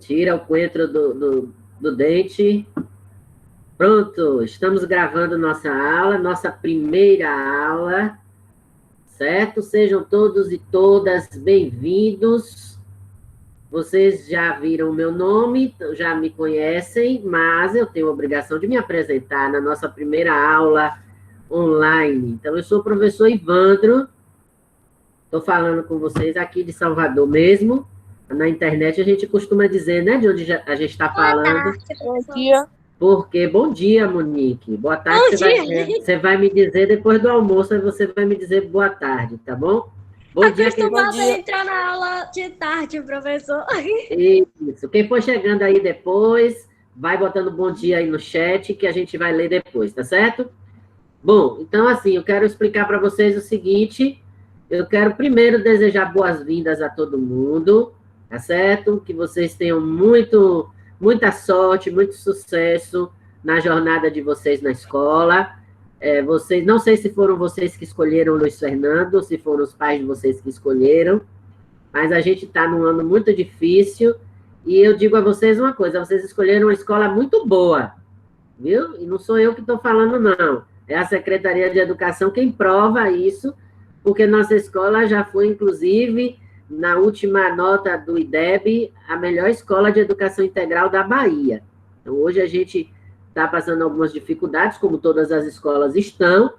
Tira o coentro do dente. Pronto, estamos gravando nossa aula, nossa primeira aula, certo? Sejam todos e todas bem-vindos. Vocês já viram o meu nome, já me conhecem, mas eu tenho a obrigação de me apresentar na nossa primeira aula online. Então, eu sou o professor Ivandro, estou falando com vocês aqui de Salvador mesmo. Na internet a gente costuma dizer, né, de onde a gente está falando. Bom dia. Porque, bom dia, Monique. Boa tarde. Bom dia. Você vai me dizer depois do almoço, aí você vai me dizer boa tarde, tá bom? Bom dia. Acostumado a entrar na aula de tarde, professor. Isso. Quem for chegando aí depois, vai botando bom dia aí no chat, que a gente vai ler depois, tá certo? Bom, então, assim, eu quero explicar para vocês o seguinte. Eu quero primeiro desejar boas-vindas a todo mundo, tá certo? Que vocês tenham muita sorte, muito sucesso na jornada de vocês na escola. Vocês, não sei se foram vocês que escolheram o Luiz Fernando, se foram os pais de vocês que escolheram, mas a gente está num ano muito difícil, e eu digo a vocês uma coisa, vocês escolheram uma escola muito boa, viu? E não sou eu que estou falando, não. É a Secretaria de Educação quem prova isso, porque nossa escola já foi, inclusive, na última nota do IDEB, a melhor escola de educação integral da Bahia. Então, hoje a gente está passando algumas dificuldades, como todas as escolas estão,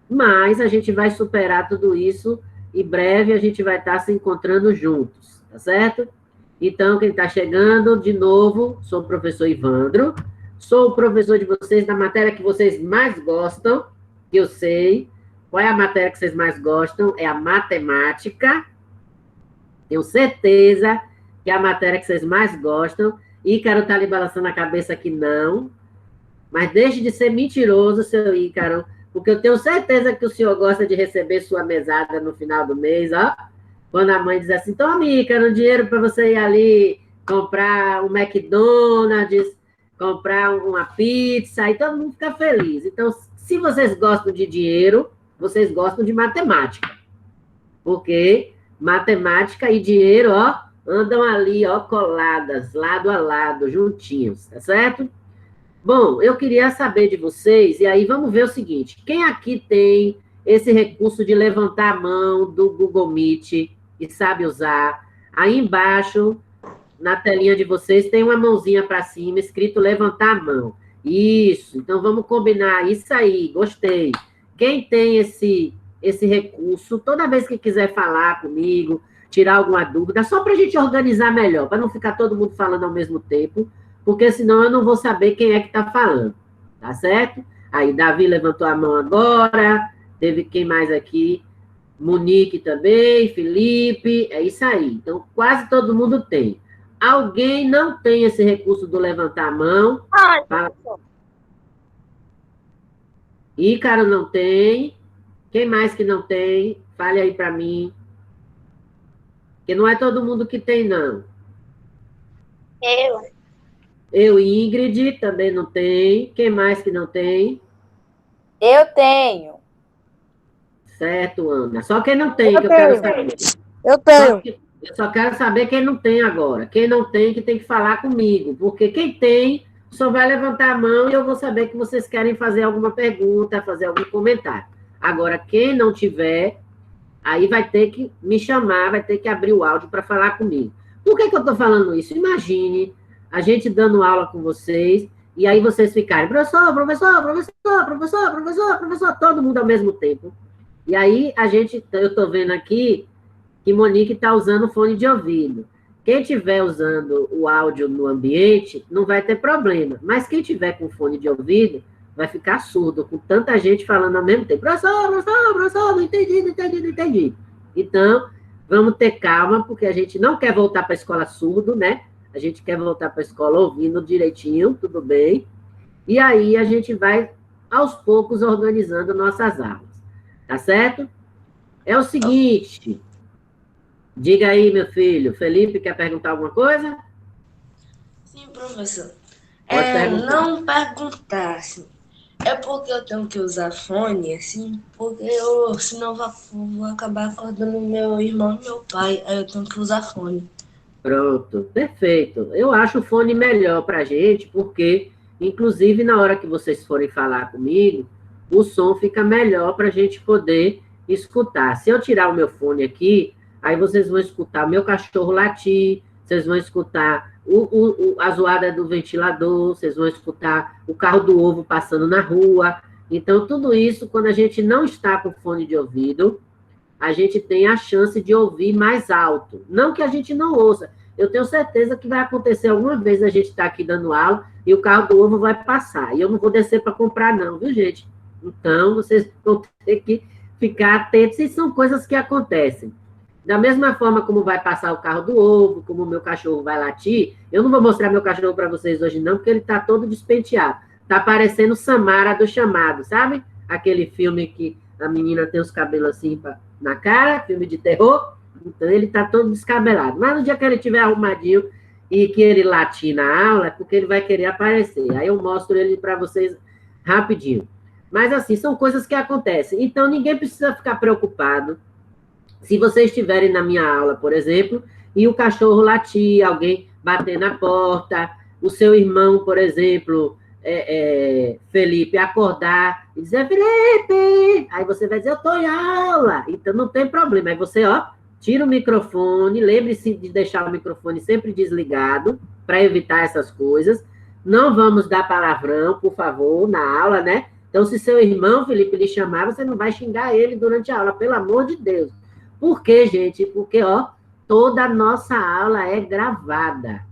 mas a gente vai superar tudo isso e breve a gente vai estar se encontrando juntos, tá certo? Então, quem está chegando, de novo, sou o professor Ivandro, sou o professor de vocês da matéria que vocês mais gostam, que eu sei. Qual é a matéria que vocês mais gostam? É a matemática. Tenho certeza que é a matéria que vocês mais gostam. Ícaro está ali balançando a cabeça que não. Mas deixe de ser mentiroso, seu Ícaro, porque eu tenho certeza que o senhor gosta de receber sua mesada no final do mês, ó. Quando a mãe diz assim, tome, Ícaro, um dinheiro para você ir ali comprar um McDonald's, comprar uma pizza, aí todo mundo fica feliz. Então, se vocês gostam de dinheiro, vocês gostam de matemática. Porque matemática e dinheiro, ó, andam ali, ó, coladas, lado a lado, juntinhos, tá certo? Bom, eu queria saber de vocês, e aí vamos ver o seguinte, quem aqui tem esse recurso de levantar a mão do Google Meet e sabe usar? Aí embaixo, na telinha de vocês, tem uma mãozinha para cima, escrito levantar a mão. Isso, então vamos combinar, isso aí, gostei. Quem tem esse recurso, toda vez que quiser falar comigo, tirar alguma dúvida, só para a gente organizar melhor, para não ficar todo mundo falando ao mesmo tempo, porque senão eu não vou saber quem é que está falando, tá certo? Aí, Davi levantou a mão agora, teve quem mais aqui? Monique também, Felipe, é isso aí. Então, quase todo mundo tem. Alguém não tem esse recurso do levantar a mão? Fala. Ícaro não tem. Quem mais que não tem? Fale aí para mim. Porque não é todo mundo que tem, não. Eu, Ingrid, também não tem. Quem mais que não tem? Eu tenho. Certo, Ana. Só quem não tem, que eu quero saber. Eu tenho. Eu só quero saber quem não tem agora. Quem não tem, que tem que falar comigo. Porque quem tem, só vai levantar a mão e eu vou saber que vocês querem fazer alguma pergunta, fazer algum comentário. Agora, quem não tiver, aí vai ter que me chamar, vai ter que abrir o áudio para falar comigo. Por que eu estou falando isso? Imagine a gente dando aula com vocês, e aí vocês ficarem, professor, professor, professor, professor, professor, professor, todo mundo ao mesmo tempo. E aí eu estou vendo aqui que Monique está usando fone de ouvido. Quem estiver usando o áudio no ambiente, não vai ter problema. Mas quem tiver com fone de ouvido, vai ficar surdo, com tanta gente falando ao mesmo tempo. Professor, professor, professor, não entendi, não entendi, não entendi. Então, vamos ter calma, porque a gente não quer voltar para a escola surdo, né? A gente quer voltar para a escola ouvindo direitinho, tudo bem. E aí a gente vai, aos poucos, organizando nossas aulas. Tá certo? É o seguinte... Diga aí, meu filho. Felipe, quer perguntar alguma coisa? Sim, professor. Não perguntar, assim. É porque eu tenho que usar fone, assim, porque senão vou acabar acordando meu irmão e meu pai, aí eu tenho que usar fone. Pronto, perfeito. Eu acho o fone melhor para a gente, porque, inclusive, na hora que vocês forem falar comigo, o som fica melhor para a gente poder escutar. Se eu tirar o meu fone aqui, aí vocês vão escutar o meu cachorro latir, vocês vão escutar a zoada do ventilador, vocês vão escutar o carro do ovo passando na rua. Então, tudo isso, quando a gente não está com fone de ouvido, a gente tem a chance de ouvir mais alto. Não que a gente não ouça. Eu tenho certeza que vai acontecer alguma vez a gente estar aqui dando aula e o carro do ovo vai passar. E eu não vou descer para comprar, não, viu, gente? Então, vocês vão ter que ficar atentos, e são coisas que acontecem. Da mesma forma como vai passar o carro do ovo, como o meu cachorro vai latir, eu não vou mostrar meu cachorro para vocês hoje, não, porque ele está todo despenteado. Está parecendo Samara do Chamado, sabe? Aquele filme que a menina tem os cabelos assim na cara, filme de terror. Então, ele está todo descabelado. Mas no dia que ele estiver arrumadinho e que ele latir na aula, é porque ele vai querer aparecer. Aí eu mostro ele para vocês rapidinho. Mas, assim, são coisas que acontecem. Então, ninguém precisa ficar preocupado. Se vocês estiverem na minha aula, por exemplo, e o cachorro latir, alguém bater na porta, o seu irmão, por exemplo, Felipe, acordar e dizer, Felipe, aí você vai dizer, eu estou em aula. Então, não tem problema. Aí você, tira o microfone, lembre-se de deixar o microfone sempre desligado, para evitar essas coisas. Não vamos dar palavrão, por favor, na aula, né? Então, se seu irmão, Felipe, lhe chamar, você não vai xingar ele durante a aula, pelo amor de Deus. Por quê, gente? Porque, toda a nossa aula é gravada.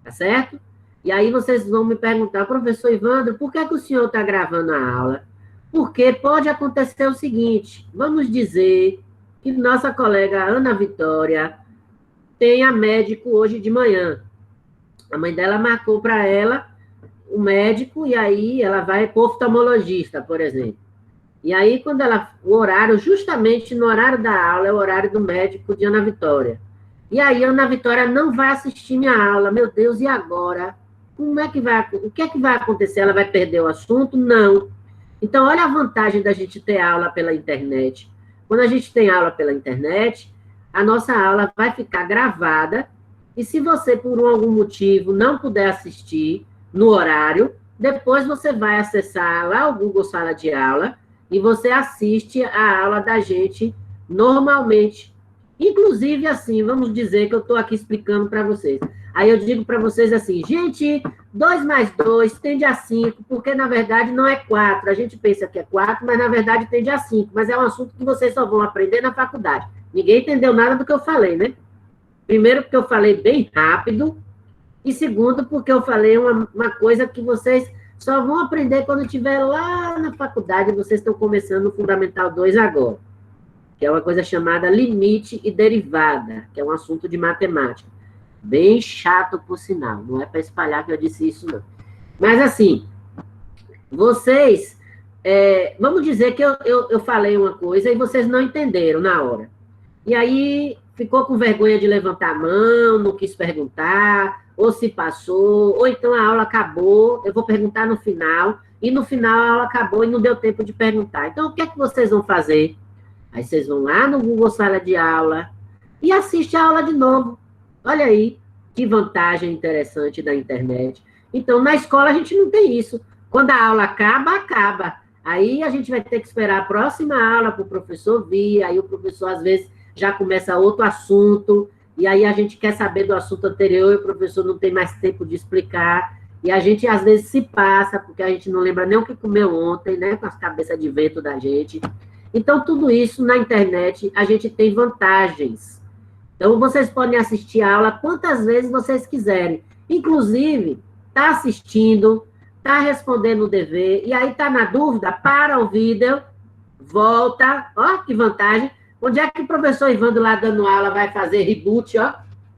Tá certo? E aí vocês vão me perguntar, professor Ivandro, por que o senhor está gravando a aula? Porque pode acontecer o seguinte, vamos dizer que nossa colega Ana Vitória tenha médico hoje de manhã. A mãe dela marcou para ela o médico, e aí ela vai para o oftalmologista, por exemplo. E aí, quando o horário, justamente no horário da aula, é o horário do médico de Ana Vitória. E aí, Ana Vitória não vai assistir minha aula. Meu Deus, e agora? O que é que vai acontecer? Ela vai perder o assunto? Não. Então, olha a vantagem da gente ter aula pela internet. Quando a gente tem aula pela internet, a nossa aula vai ficar gravada, e se você, por algum motivo, não puder assistir no horário, depois você vai acessar lá o Google Sala de Aula, e você assiste a aula da gente normalmente. Inclusive, assim, vamos dizer que eu estou aqui explicando para vocês. Aí eu digo para vocês assim, gente, 2 mais 2 tende a 5, porque, na verdade, não é 4. A gente pensa que é 4, mas, na verdade, tende a 5. Mas é um assunto que vocês só vão aprender na faculdade. Ninguém entendeu nada do que eu falei, né? Primeiro, porque eu falei bem rápido. E segundo, porque eu falei uma coisa que vocês só vão aprender quando estiver lá na faculdade. Vocês estão começando o Fundamental 2 agora, que é uma coisa chamada limite e derivada, que é um assunto de matemática. Bem chato, por sinal. Não é para espalhar que eu disse isso, não. Mas, assim, vocês... vamos dizer que eu falei uma coisa e vocês não entenderam na hora. E aí, ficou com vergonha de levantar a mão, não quis perguntar, ou se passou, ou então a aula acabou, eu vou perguntar no final, e no final a aula acabou e não deu tempo de perguntar. Então, o que é que vocês vão fazer? Aí vocês vão lá no Google Sala de Aula e assistem a aula de novo. Olha aí, que vantagem interessante da internet. Então, na escola a gente não tem isso. Quando a aula acaba, acaba. Aí a gente vai ter que esperar a próxima aula para o professor vir, aí o professor, às vezes, já começa outro assunto, e aí a gente quer saber do assunto anterior, e o professor não tem mais tempo de explicar, e a gente, às vezes, se passa, porque a gente não lembra nem o que comeu ontem, né, com as cabeças de vento da gente. Então, tudo isso, na internet, a gente tem vantagens. Então, vocês podem assistir a aula quantas vezes vocês quiserem. Inclusive, está assistindo, está respondendo o dever, e aí está na dúvida, para o vídeo, volta, ó, que vantagem. Onde é que o professor Ivandro lá dando aula vai fazer reboot, ó?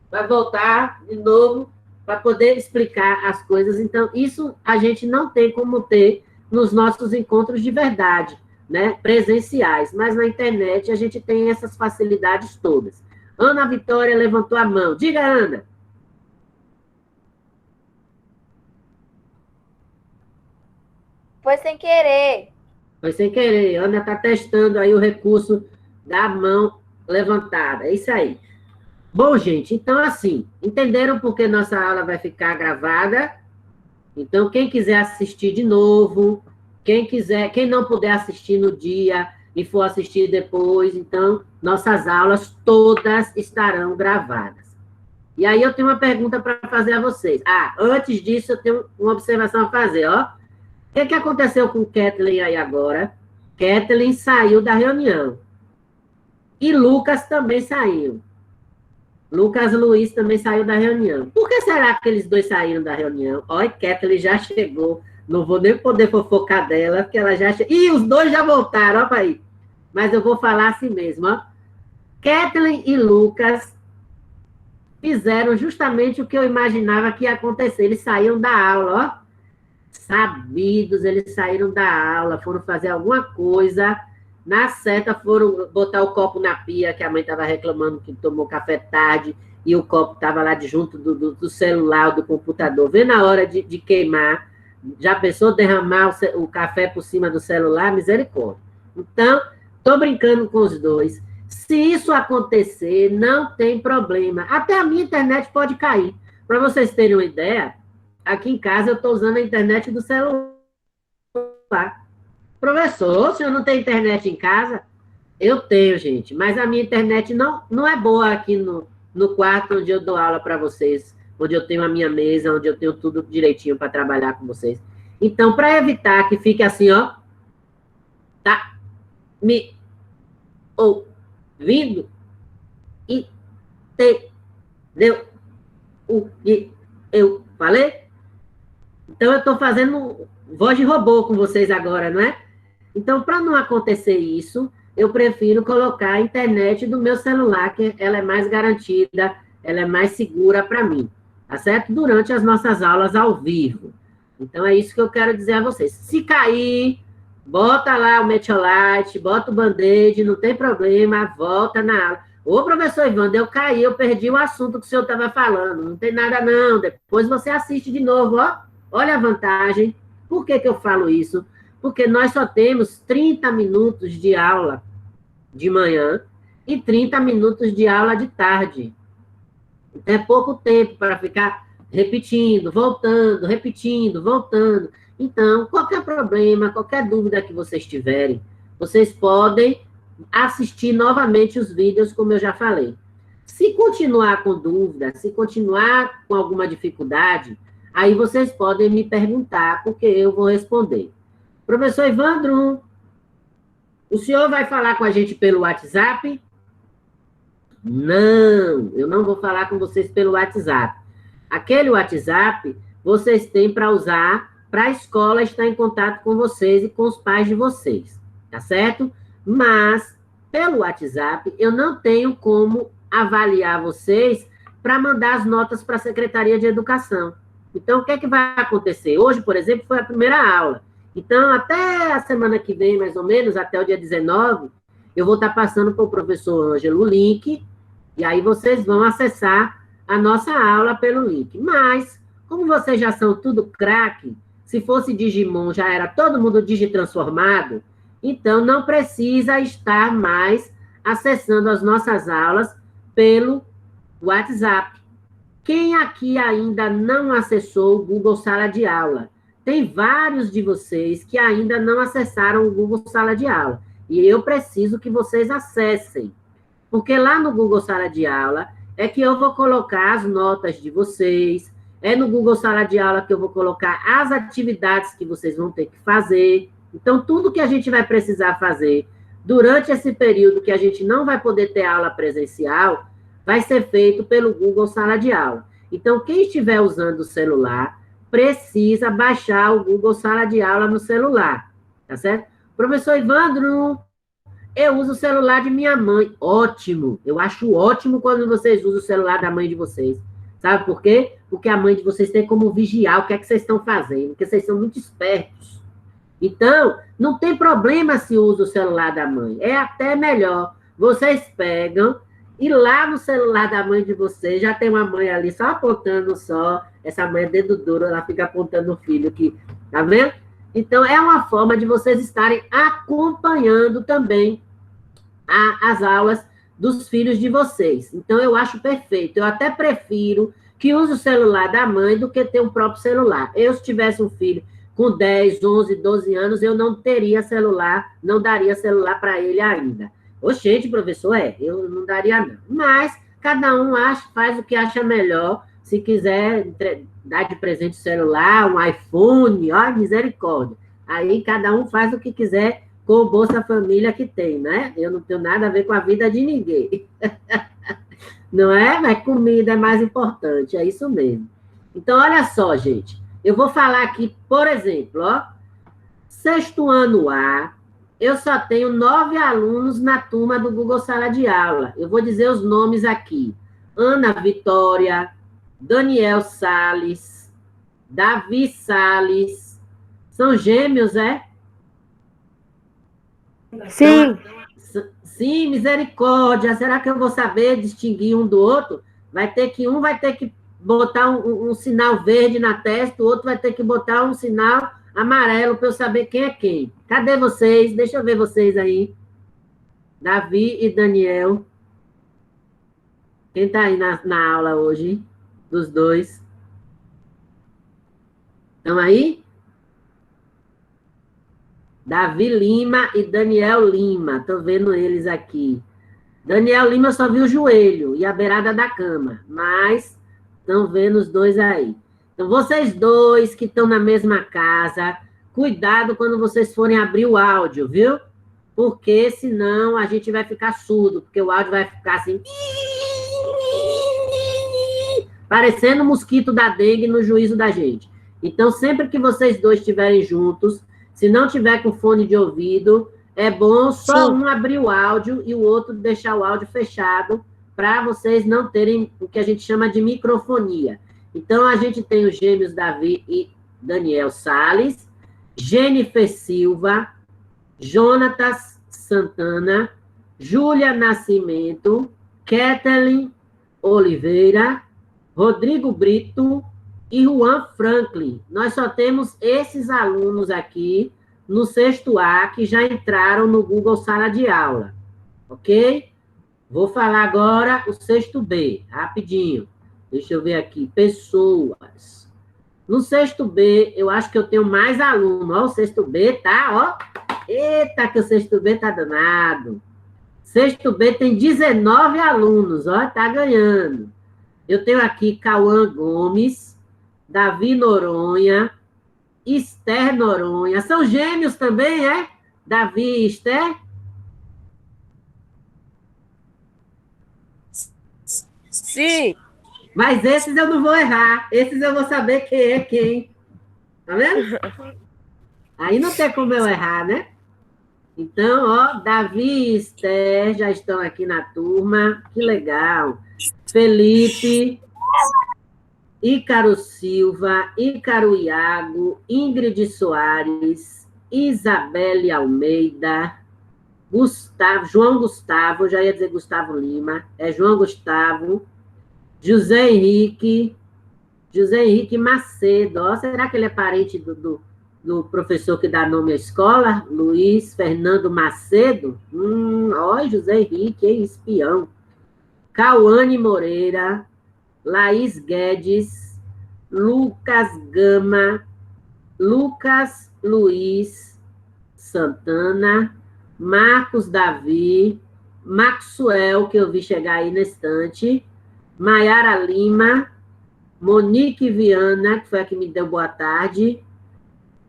Vai voltar de novo para poder explicar as coisas. Então, isso a gente não tem como ter nos nossos encontros de verdade, né? Presenciais. Mas na internet a gente tem essas facilidades todas. Ana Vitória levantou a mão. Diga, Ana. Foi sem querer. Foi sem querer. Ana está testando aí o recurso da mão levantada. É isso aí. Bom, gente, então assim, entenderam por que nossa aula vai ficar gravada? Então, quem quiser assistir de novo, quem não puder assistir no dia e for assistir depois, então, nossas aulas todas estarão gravadas. E aí eu tenho uma pergunta para fazer a vocês. Antes disso, eu tenho uma observação a fazer, ó. O que aconteceu com Kathleen aí agora? Kathleen saiu da reunião. E Lucas também saiu. Lucas Luiz também saiu da reunião. Por que será que eles dois saíram da reunião? Olha, Kathleen já chegou. Não vou nem poder fofocar dela, porque ela já chegou. Ih, os dois já voltaram, ó, aí. Mas eu vou falar assim mesmo, ó. Kathleen e Lucas fizeram justamente o que eu imaginava que ia acontecer. Eles saíram da aula, ó. Sabidos, eles saíram da aula, foram fazer alguma coisa. Na seta, foram botar o copo na pia, que a mãe estava reclamando que tomou café tarde, e o copo estava lá de junto do celular, do computador, vendo a hora de queimar. Já pensou derramar o café por cima do celular? Misericórdia. Então, estou brincando com os dois. Se isso acontecer, não tem problema. Até a minha internet pode cair. Para vocês terem uma ideia, aqui em casa eu estou usando a internet do celular. Professor, o senhor não tem internet em casa? Eu tenho, gente, mas a minha internet não é boa aqui no quarto onde eu dou aula para vocês, onde eu tenho a minha mesa, onde eu tenho tudo direitinho para trabalhar com vocês. Então, para evitar que fique assim, ó, tá me ouvindo? Entendeu o que eu falei? Então, eu estou fazendo voz de robô com vocês agora, não é? Então, para não acontecer isso, eu prefiro colocar a internet do meu celular, que ela é mais garantida, ela é mais segura para mim, tá certo? Durante as nossas aulas ao vivo. Então, é isso que eu quero dizer a vocês. Se cair, bota lá o Metiolate, bota o Band-Aid, não tem problema, volta na aula. Ô, professor Ivan, eu caí, eu perdi o assunto que o senhor estava falando. Não tem nada, não. Depois você assiste de novo, ó. Olha a vantagem. Por que eu falo isso? Porque nós só temos 30 minutos de aula de manhã e 30 minutos de aula de tarde. Então, é pouco tempo para ficar repetindo, voltando, repetindo, voltando. Então, qualquer problema, qualquer dúvida que vocês tiverem, vocês podem assistir novamente os vídeos, como eu já falei. Se continuar com dúvida, se continuar com alguma dificuldade, aí vocês podem me perguntar, porque eu vou responder. Professor Evandro, o senhor vai falar com a gente pelo WhatsApp? Não, eu não vou falar com vocês pelo WhatsApp. Aquele WhatsApp, vocês têm para usar para a escola estar em contato com vocês e com os pais de vocês, tá certo? Mas, pelo WhatsApp, eu não tenho como avaliar vocês para mandar as notas para a Secretaria de Educação. Então, o que é que vai acontecer? Hoje, por exemplo, foi a primeira aula. Então, até a semana que vem, mais ou menos, até o dia 19, eu vou estar passando para o professor Ângelo o link, e aí vocês vão acessar a nossa aula pelo link. Mas, como vocês já são tudo craque, se fosse Digimon, já era todo mundo digitransformado, então não precisa estar mais acessando as nossas aulas pelo WhatsApp. Quem aqui ainda não acessou o Google Sala de Aula? Tem vários de vocês que ainda não acessaram o Google Sala de Aula. E eu preciso que vocês acessem. Porque lá no Google Sala de Aula é que eu vou colocar as notas de vocês, é no Google Sala de Aula que eu vou colocar as atividades que vocês vão ter que fazer. Então, tudo que a gente vai precisar fazer durante esse período que a gente não vai poder ter aula presencial, vai ser feito pelo Google Sala de Aula. Então, quem estiver usando o celular, precisa baixar o Google Sala de Aula no celular, tá certo? Professor Evandro, eu uso o celular de minha mãe. Ótimo, eu acho ótimo quando vocês usam o celular da mãe de vocês. Sabe por quê? Porque a mãe de vocês tem como vigiar o que é que vocês estão fazendo, porque vocês são muito espertos. Então, não tem problema se usa o celular da mãe. É até melhor. Vocês pegam e lá no celular da mãe de vocês já tem uma mãe ali só apontando só. Essa mãe é dedo duro, ela fica apontando o filho aqui. Tá vendo? Então, é uma forma de vocês estarem acompanhando também as aulas dos filhos de vocês. Então, eu acho perfeito. Eu até prefiro que use o celular da mãe do que ter um próprio celular. Eu, se tivesse um filho com 10, 11, 12 anos, eu não teria celular, não daria celular para ele ainda. Oxente, professor, eu não daria não. Mas cada um faz o que acha melhor. Se quiser dar de presente o celular, um iPhone, ó, misericórdia. Aí cada um faz o que quiser com o Bolsa Família que tem, né? Eu não tenho nada a ver com a vida de ninguém. Não é? Mas comida é mais importante, é isso mesmo. Então, olha só, gente. Eu vou falar aqui, por exemplo, ó. 6º ano A, eu só tenho 9 alunos na turma do Google Sala de Aula. Eu vou dizer os nomes aqui. Ana Vitória, Daniel Salles, Davi Salles. São gêmeos, é? Sim. Então, sim, misericórdia. Será que eu vou saber distinguir um do outro? Um vai ter que botar um sinal verde na testa, o outro vai ter que botar um sinal amarelo para eu saber quem é quem. Cadê vocês? Deixa eu ver vocês aí. Davi e Daniel. Quem está aí na aula hoje? Dos dois. Estão aí? Davi Lima e Daniel Lima. Estou vendo eles aqui. Daniel Lima só viu o joelho e a beirada da cama, mas estão vendo os dois aí. Então, vocês dois que estão na mesma casa, cuidado quando vocês forem abrir o áudio, viu? Porque senão a gente vai ficar surdo, porque o áudio vai ficar assim... parecendo o mosquito da dengue no juízo da gente. Então, sempre que vocês dois estiverem juntos, se não tiver com fone de ouvido, é bom só um abrir o áudio e o outro deixar o áudio fechado para vocês não terem o que a gente chama de microfonia. Então, a gente tem os gêmeos Davi e Daniel Salles, Jennifer Silva, Jonatas Santana, Júlia Nascimento, Kathleen Oliveira, Rodrigo Brito e Juan Franklin. Nós só temos esses alunos aqui no 6º A que já entraram no Google Sala de Aula, ok? Vou falar agora o 6º B, rapidinho. Deixa eu ver aqui, pessoas. No 6º B, eu acho que eu tenho mais aluno. Ó, o 6º B tá, ó. Eita, que o 6º B tá danado. 6º B tem 19 alunos, ó, tá ganhando. Eu tenho aqui Cauã Gomes, Davi Noronha, Esther Noronha. São gêmeos também, é? Davi e Esther? Sim. Mas esses eu não vou errar. Esses eu vou saber quem é quem. Tá vendo? Aí não tem como eu errar, né? Então, ó, Davi e Esther já estão aqui na turma. Que legal. Felipe, Ícaro Silva, Ícaro Iago, Ingrid Soares, Isabelle Almeida, Gustavo, João Gustavo, já ia dizer Gustavo Lima, é João Gustavo, José Henrique Macedo, ó, será que ele é parente do professor que dá nome à escola? Luiz Fernando Macedo? Ó, José Henrique, hein, espião. Cauane Moreira, Laís Guedes, Lucas Gama, Lucas Luiz Santana, Marcos Davi, Maxwell, que eu vi chegar aí na estante, Maiara Lima, Monique Viana, que foi a que me deu boa tarde,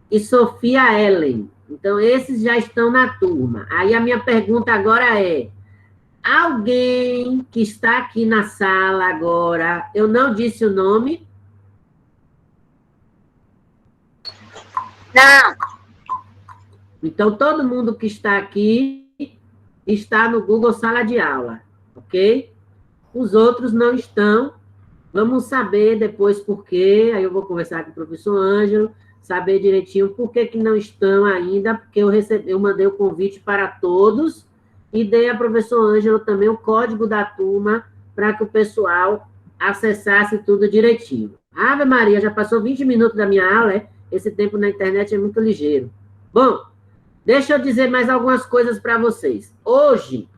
e Sofia Ellen. Então, esses já estão na turma. Aí a minha pergunta agora é: alguém que está aqui na sala agora, eu não disse o nome? Não. Então, todo mundo que está aqui está no Google Sala de Aula, ok? Os outros não estão. Vamos saber depois por quê. Aí eu vou conversar com o professor Ângelo, saber direitinho por que não estão ainda, porque eu mandei o convite para todos e dei a professor Ângelo também o código da turma para que o pessoal acessasse tudo direitinho. Ave Maria, já passou 20 minutos da minha aula, é? Esse tempo na internet é muito ligeiro. Bom, deixa eu dizer mais algumas coisas para vocês. Hoje,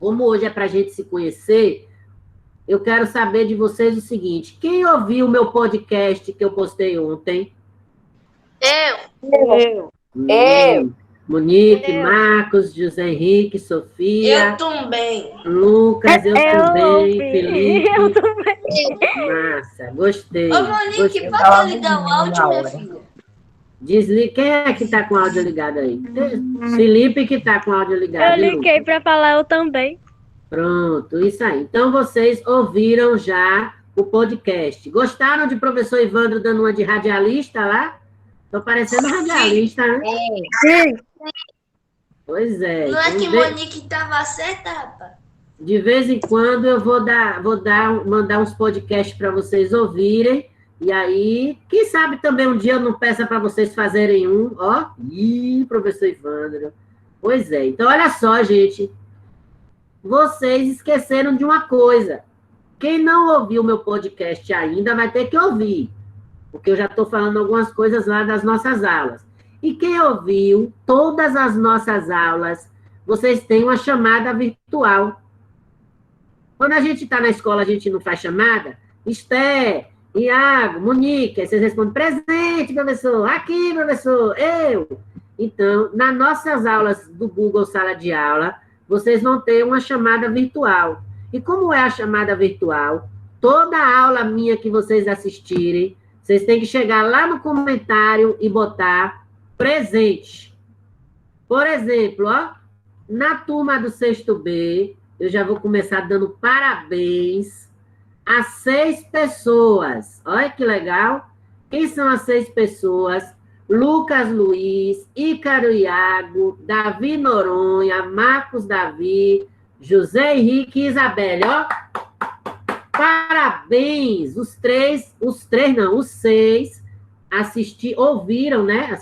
como hoje é para a gente se conhecer, eu quero saber de vocês o seguinte: quem ouviu o meu podcast que eu postei ontem? Eu. Monique, Eu. Marcos, José Henrique, Sofia, Eu também. Lucas, eu também, ouvi. Felipe. Eu também. Massa, gostei. Ô, Monique, Gostei. pode ligar o áudio, minha filha? Desliga. Quem é que está com o áudio ligado aí? Felipe que está com o áudio ligado. Eu e liguei para falar eu também. Pronto, isso aí. Então, vocês ouviram já o podcast. Gostaram de professor Ivandro dando uma de radialista lá? Estou parecendo radialista, né? Sim. Pois é. Não é Então, que Monique tava certa, rapaz? de vez em quando eu vou mandar uns podcasts para vocês ouvirem. E aí, quem sabe também um dia eu não peça para vocês fazerem um, ó. Ih, professor Ivandro. Pois é. Então, olha só, gente. Vocês esqueceram de uma coisa. Quem não ouviu meu podcast ainda vai ter que ouvir, porque eu já estou falando algumas coisas lá das nossas aulas. E quem ouviu todas as nossas aulas, vocês têm uma chamada virtual. Quando a gente está na escola, a gente não faz chamada? Esther, Iago, Monique, aí vocês respondem, presente, professor, aqui, professor, eu. Então, nas nossas aulas do Google Sala de Aula, vocês vão ter uma chamada virtual. E como é a chamada virtual? Toda aula minha que vocês assistirem, vocês têm que chegar lá no comentário e botar presente. Por exemplo, ó, na turma do 6º B, eu já vou começar dando parabéns a 6 pessoas. Olha que legal. Quem são as 6 pessoas? Lucas Luiz, Ícaro Iago, Davi Noronha, Marcos Davi, José Henrique e Isabelle, ó. Parabéns! Os 6 ouviram, né?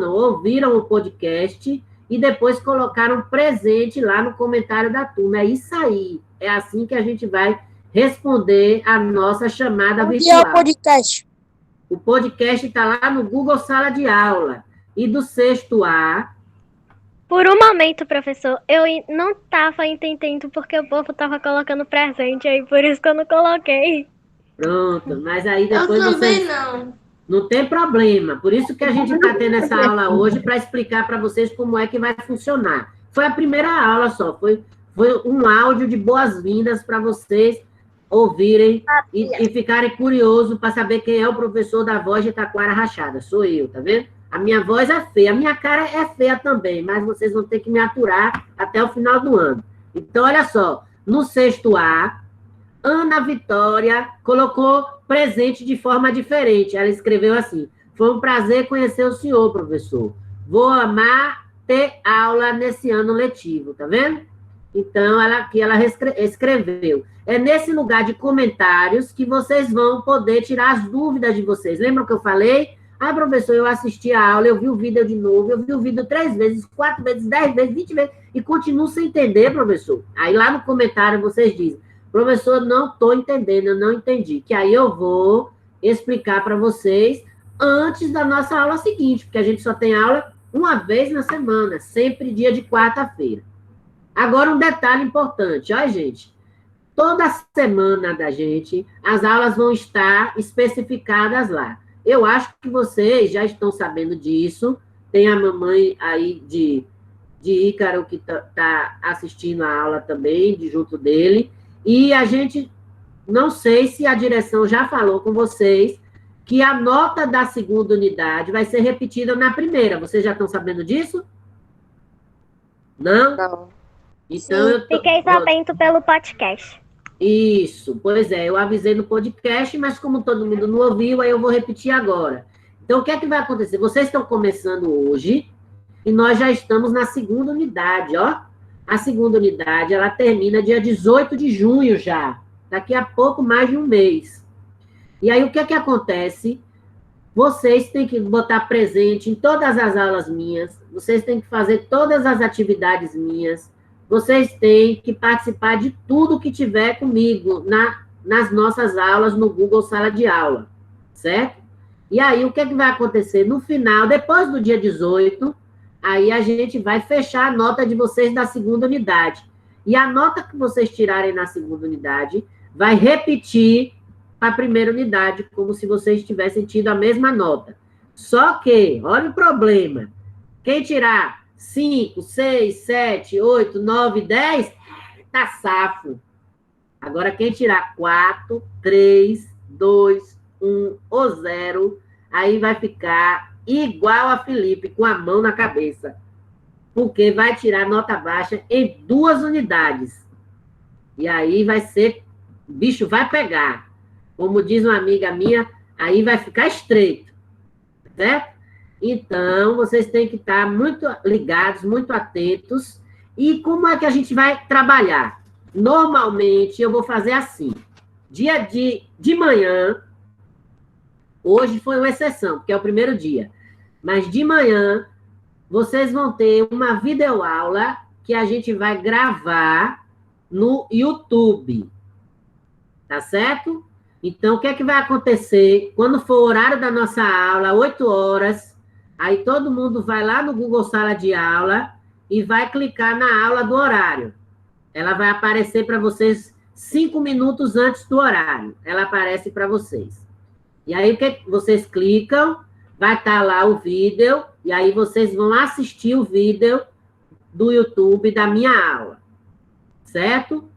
Ouviram o podcast e depois colocaram presente lá no comentário da turma. É isso aí. É assim que a gente vai responder a nossa chamada virtual. E é o podcast? O podcast está lá no Google Sala de Aula. E do 6º A... Por um momento, professor, eu não estava entendendo porque o povo estava colocando presente aí, por isso que eu não coloquei. Pronto, mas aí Eu depois também vocês... não. Não tem problema. Por isso que a gente está tendo essa aula hoje, para explicar para vocês como é que vai funcionar. Foi a primeira aula só. Foi um áudio de boas-vindas para vocês ouvirem e ficarem curiosos para saber quem é o professor da voz de Taquara Rachada. Sou eu, tá vendo? A minha voz é feia, a minha cara é feia também, mas vocês vão ter que me aturar até o final do ano. Então, olha só, no 6º A, Ana Vitória colocou presente de forma diferente. Ela escreveu assim: foi um prazer conhecer o senhor, professor. Vou amar ter aula nesse ano letivo, tá vendo? Então, ela escreveu. É nesse lugar de comentários que vocês vão poder tirar as dúvidas de vocês. Lembram que eu falei? Ah, professor, eu assisti a aula, eu vi o vídeo de novo, eu vi o vídeo 3 vezes, 4 vezes, 10 vezes, 20 vezes, e continuo sem entender, professor. Aí lá no comentário vocês dizem: professor, não estou entendendo, eu não entendi. Que aí eu vou explicar para vocês antes da nossa aula seguinte, porque a gente só tem aula uma vez na semana, sempre dia de quarta-feira. Agora, um detalhe importante, ó, gente. Toda semana da gente, as aulas vão estar especificadas lá. Eu acho que vocês já estão sabendo disso. Tem a mamãe aí de Ícaro que está assistindo a aula também, junto dele. E a gente, não sei se a direção já falou com vocês, que a nota da 2ª unidade vai ser repetida na primeira. Vocês já estão sabendo disso? Não? Não. Então, eu Fiquei sabendo pelo podcast. Isso, pois é, eu avisei no podcast, mas como todo mundo não ouviu, aí eu vou repetir agora. Então, o que é que vai acontecer? Vocês estão começando hoje e nós já estamos na 2ª unidade, ó. A 2ª unidade, ela termina dia 18 de junho já, daqui a pouco mais de um mês. E aí, o que é que acontece? Vocês têm que botar presente em todas as aulas minhas, vocês têm que fazer todas as atividades minhas, vocês têm que participar de tudo que tiver comigo nas nossas aulas no Google Sala de Aula, certo? E aí, o que é que vai acontecer? No final, depois do dia 18, aí a gente vai fechar a nota de vocês da 2ª unidade. e a nota que vocês tirarem na segunda unidade vai repetir para a primeira unidade, como se vocês tivessem tido a mesma nota. Só que, olha o problema, quem tirar 5, 6, 7, 8, 9, 10, tá safo. Agora, quem tirar 4, 3, 2, 1 ou 0, aí vai ficar igual a Felipe, com a mão na cabeça. Porque vai tirar nota baixa em 2 unidades. E aí vai ser, o bicho vai pegar. Como diz uma amiga minha, aí vai ficar estreito. Certo? Então, vocês têm que estar muito ligados, muito atentos. E como é que a gente vai trabalhar? Normalmente, eu vou fazer assim. Dia de manhã, hoje foi uma exceção, porque é o primeiro dia. Mas de manhã, vocês vão ter uma videoaula que a gente vai gravar no YouTube. Tá certo? Então, o que é que vai acontecer? Quando for o horário da nossa aula, 8 horas, aí todo mundo vai lá no Google Sala de Aula e vai clicar na aula do horário. Ela vai aparecer para vocês 5 minutos antes do horário. Ela aparece para vocês. E aí, o que vocês clicam, vai estar lá o vídeo, e aí vocês vão assistir o vídeo do YouTube da minha aula. Certo?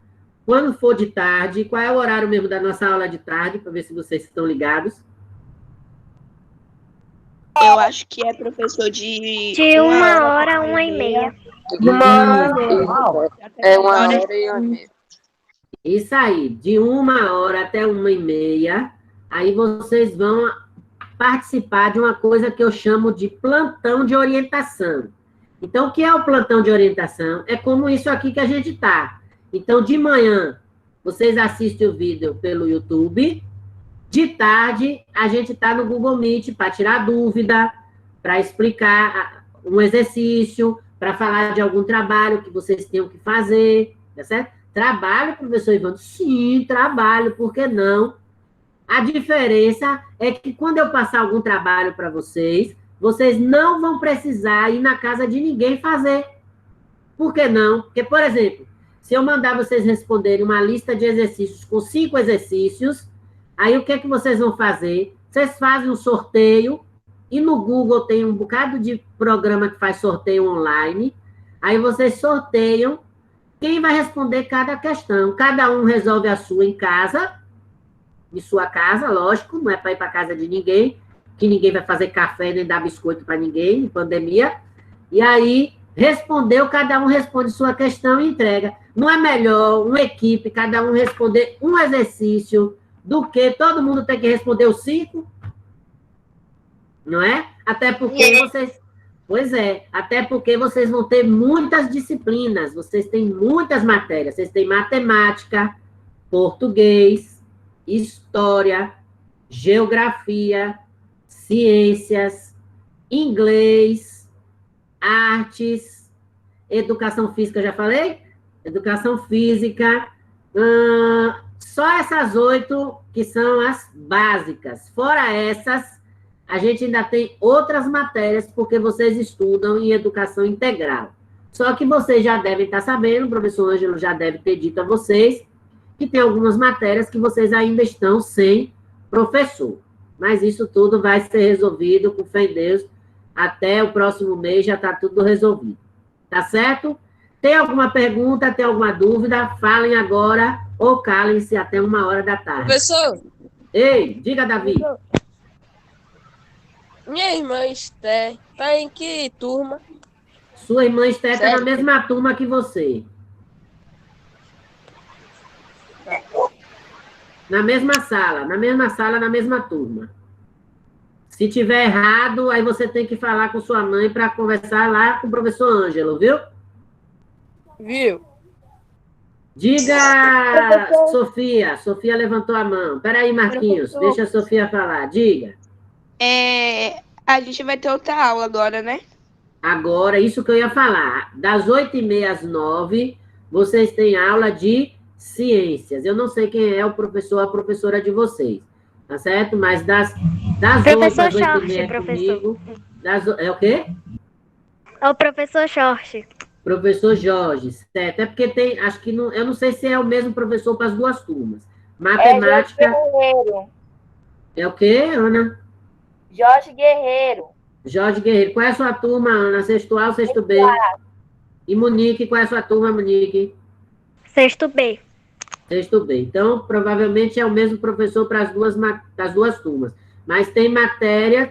Quando for de tarde, qual é o horário mesmo da nossa aula de tarde, para ver se vocês estão ligados? Eu acho que é professor de... De 1h a 1h30. É 1h30. Isso aí, de 1h até 1h30, aí vocês vão participar de uma coisa que eu chamo de plantão de orientação. Então, o que é o plantão de orientação? É como isso aqui que a gente está. Então, de manhã, vocês assistem o vídeo pelo YouTube. De tarde, a gente está no Google Meet para tirar dúvida, para explicar um exercício, para falar de algum trabalho que vocês tenham que fazer, tá certo? Trabalho, professor Ivandro? Sim, trabalho, por que não? A diferença é que quando eu passar algum trabalho para vocês, vocês não vão precisar ir na casa de ninguém fazer. Por que não? Porque, por exemplo, se eu mandar vocês responderem uma lista de exercícios com 5 exercícios, aí o que é que vocês vão fazer? Vocês fazem um sorteio, e no Google tem um bocado de programa que faz sorteio online, aí vocês sorteiam quem vai responder cada questão. Cada um resolve a sua em casa, em sua casa, lógico, não é para ir para casa de ninguém, que ninguém vai fazer café nem dar biscoito para ninguém, em pandemia. E aí, respondeu, cada um responde sua questão e entrega. Não é melhor uma equipe, cada um responder um exercício, do que todo mundo ter que responder os 5? Não é? Até porque vocês... Pois é, até porque vocês vão ter muitas disciplinas, vocês têm muitas matérias, vocês têm matemática, português, história, geografia, ciências, inglês, artes, educação física, já falei? Educação física, só essas 8 que são as básicas. Fora essas, a gente ainda tem outras matérias, porque vocês estudam em educação integral. Só que vocês já devem estar sabendo, o professor Ângelo já deve ter dito a vocês, que tem algumas matérias que vocês ainda estão sem professor. Mas isso tudo vai ser resolvido, com fé em Deus, até o próximo mês já está tudo resolvido. Tá certo? Tem alguma pergunta, tem alguma dúvida? Falem agora ou calem-se até 1h da tarde. Professor, Ei, diga, Davi. minha irmã Esther tá em que turma? Sua irmã Esther está na mesma turma que você. Na mesma sala, na mesma turma. Se tiver errado, aí você tem que falar com sua mãe para conversar lá com o professor Ângelo, viu? Viu? Diga, Sofia. Sofia levantou a mão. Peraí, Marquinhos, deixa a Sofia falar. Diga. A gente vai ter outra aula agora, né? Agora, isso que eu ia falar. Das 8h30 às 9h, vocês têm aula de ciências. Eu não sei quem é o professor ou a professora de vocês, tá certo? Mas das 8 às 8h30 comigo... É o quê? É o professor Short. Professor Jorge, certo. É porque tem, acho que não, eu não sei se é o mesmo professor para as duas turmas. Matemática. Jorge Guerreiro. É o quê, Ana? Jorge Guerreiro. Jorge Guerreiro. Qual é a sua turma, Ana? Sexto A ou sexto B? E Monique, qual é a sua turma, Monique? Sexto B. Sexto B. Então, provavelmente é o mesmo professor para as duas turmas. Mas tem matéria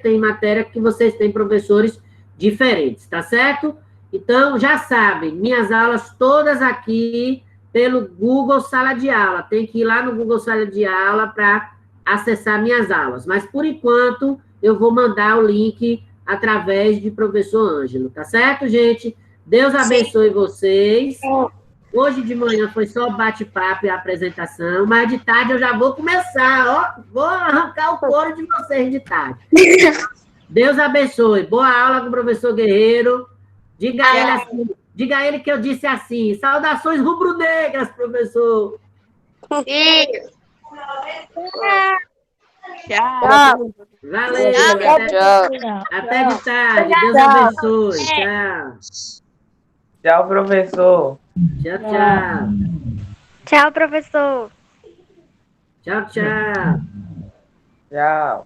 que vocês têm professores diferentes, tá certo? Então, já sabem, minhas aulas todas aqui pelo Google Sala de Aula. Tem que ir lá no Google Sala de Aula para acessar minhas aulas. Mas, por enquanto, eu vou mandar o link através de professor Ângelo, tá certo, gente? Deus abençoe vocês. Hoje de manhã foi só bate-papo e apresentação, mas de tarde eu já vou começar, ó. Vou arrancar o couro de vocês de tarde. Deus abençoe. Boa aula com o professor Guerreiro. Diga a ele assim, diga a ele que eu disse assim. Saudações rubro-negras, professor. Tchau. Valeu. Tchau. Até de tarde. Deus abençoe. Tchau. Tchau, professor. Tchau, tchau. Tchau, professor. Tchau, tchau. Tchau.